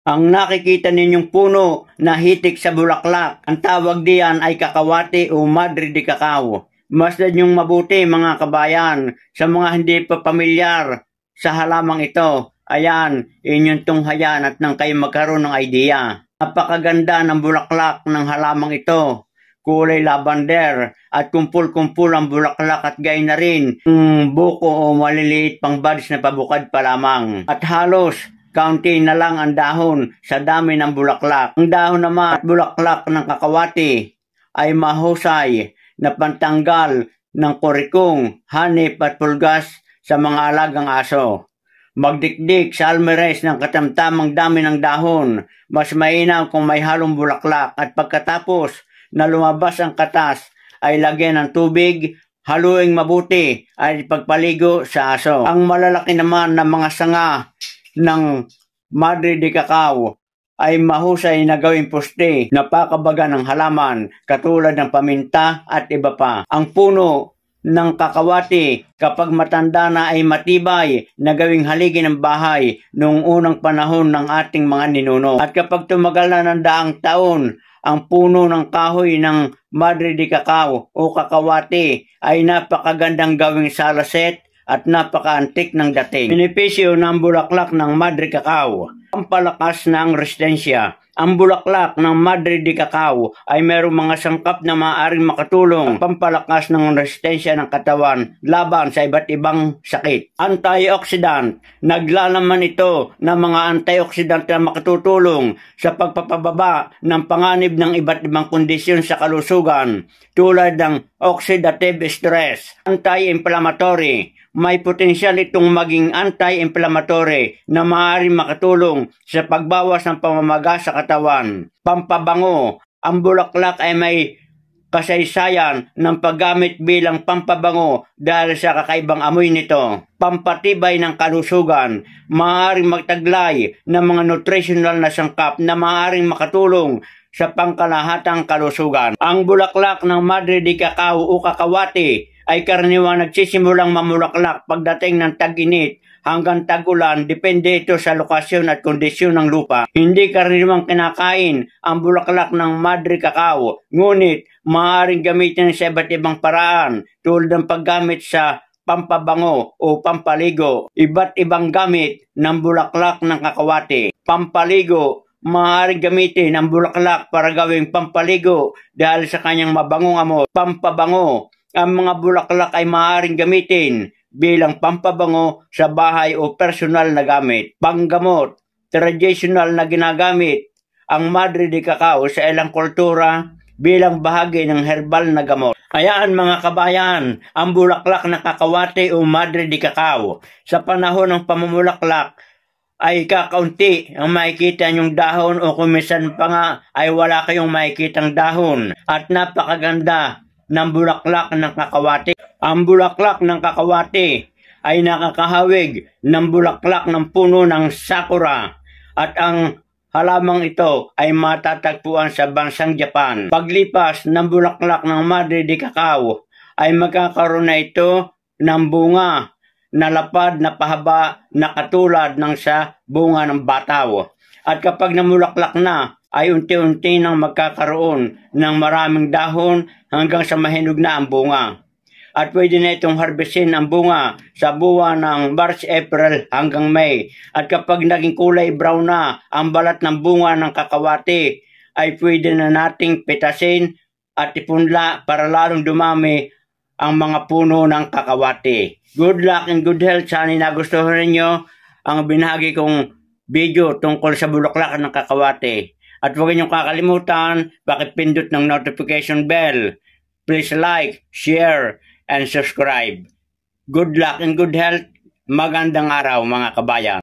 Ang nakikita ninyong puno na hitik sa bulaklak, ang tawag diyan ay kakawati o Madre de Cacao. Masdan niyong mabuti mga kabayan, sa mga hindi pa pamilyar sa halamang ito. Ayan, inyong tunghayan at nang kayo magkaroon ng idea. Napakaganda ng bulaklak ng halamang ito. Kulay lavender at kumpul-kumpul ang bulaklak at gay na rin buko o maliliit pang buds na pabukad pa lamang. At halos kaunti na lang ang dahon sa dami ng bulaklak. Ang dahon naman at bulaklak ng kakawati ay mahusay na pantanggal ng kurikong, hanip at pulgas sa mga alagang aso. Magdikdik sa almeres ng katamtamang dami ng dahon, mas mainam kung may halong bulaklak at pagkatapos na lumabas ang katas ay lagyan ng tubig, haluing mabuti at ipagpaligo sa aso. Ang malalaki naman na mga sanga ng Madre de Cacao ay mahusay na gawing poste, napakabaga ng halaman katulad ng paminta at iba pa. Ang puno ng kakawati kapag matanda na ay matibay na gawing haligi ng bahay noong unang panahon ng ating mga ninuno. At kapag tumagal na ng daang taon, ang puno ng kahoy ng Madre de Cacao o kakawati ay napakagandang gawing salaset at napaka-antik ng dating. Benepisyo ng bulaklak ng Madre Cacao. Pampalakas ng resistensya. Ang bulaklak ng Madre de Cacao ay mayroong mga sangkap na maaaring makatulong sa pampalakas ng resistensya ng katawan laban sa iba't ibang sakit. Antioxidant. Naglalaman ito ng mga antioxidant na makatutulong sa pagpapababa ng panganib ng iba't ibang kondisyon sa kalusugan tulad ng oxidative stress. Anti-inflammatory. May potensyal itong maging anti-inflammatory na maaaring makatulong sa pagbawas ng pamamaga sa katawan. Pampabango. Ang bulaklak ay may kasaysayan ng paggamit bilang pampabango dahil sa kakaibang amoy nito. Pampatibay ng kalusugan. Maaaring magtaglay ng mga nutritional na sangkap na maaaring makatulong sa pangkalahatang kalusugan. Ang bulaklak ng Madre de Cacao o kakawati ay karaniwang nagsisimulang mamulaklak pagdating ng tag-init hanggang tag-ulan, depende ito sa lokasyon at kondisyon ng lupa. Hindi karaniwang kinakain ang bulaklak ng Madre Cacao, ngunit maaaring gamitin sa iba't ibang paraan tulad ng paggamit sa pampabango o pampaligo. Iba't ibang gamit ng bulaklak ng kakawati. Pampaligo. Maaaring gamitin ang bulaklak para gawing pampaligo dahil sa kanyang mabangong amoy. Pampabango. Ang mga bulaklak ay maaaring gamitin bilang pampabango sa bahay o personal na gamit. Panggamot. Traditional na ginagamit ang Madre de Cacao sa ilang kultura bilang bahagi ng herbal na gamot. Ayan mga kabayan, ang bulaklak ng kakawati o Madre de Cacao. Sa panahon ng pamumulaklak, ay kakaunti ang makikita nyong dahon o kumisan pa nga ay wala kayong makikitang dahon. At napakaganda ng bulaklak ng kakawati. Ang bulaklak ng kakawati ay nakakahawig ng bulaklak ng puno ng sakura at ang halamang ito ay matatagpuan sa bansang Japan. Paglipas ng bulaklak ng Madre de Cacao ay magkakaroon na ito ng bunga na lapad na pahaba na katulad ng sa bunga ng bataw. At kapag namulaklak na, ay unti-unti nang magkakaroon ng maraming dahon hanggang sa mahinog na ang bunga. At pwede na itong harvestin ang bunga sa buwan ng March, April hanggang May. At kapag naging kulay brown na ang balat ng bunga ng kakawati, ay pwede na nating pitasin at ipunla para lalong dumami ang mga puno ng kakawati. Good luck and good health. Sana nagustuhan ninyo ang binahagi kong video tungkol sa bulaklak ng kakawati. At huwag niyong kakalimutan, pakipindot ng notification bell. Please like, share, and subscribe. Good luck and good health. Magandang araw mga kabayan.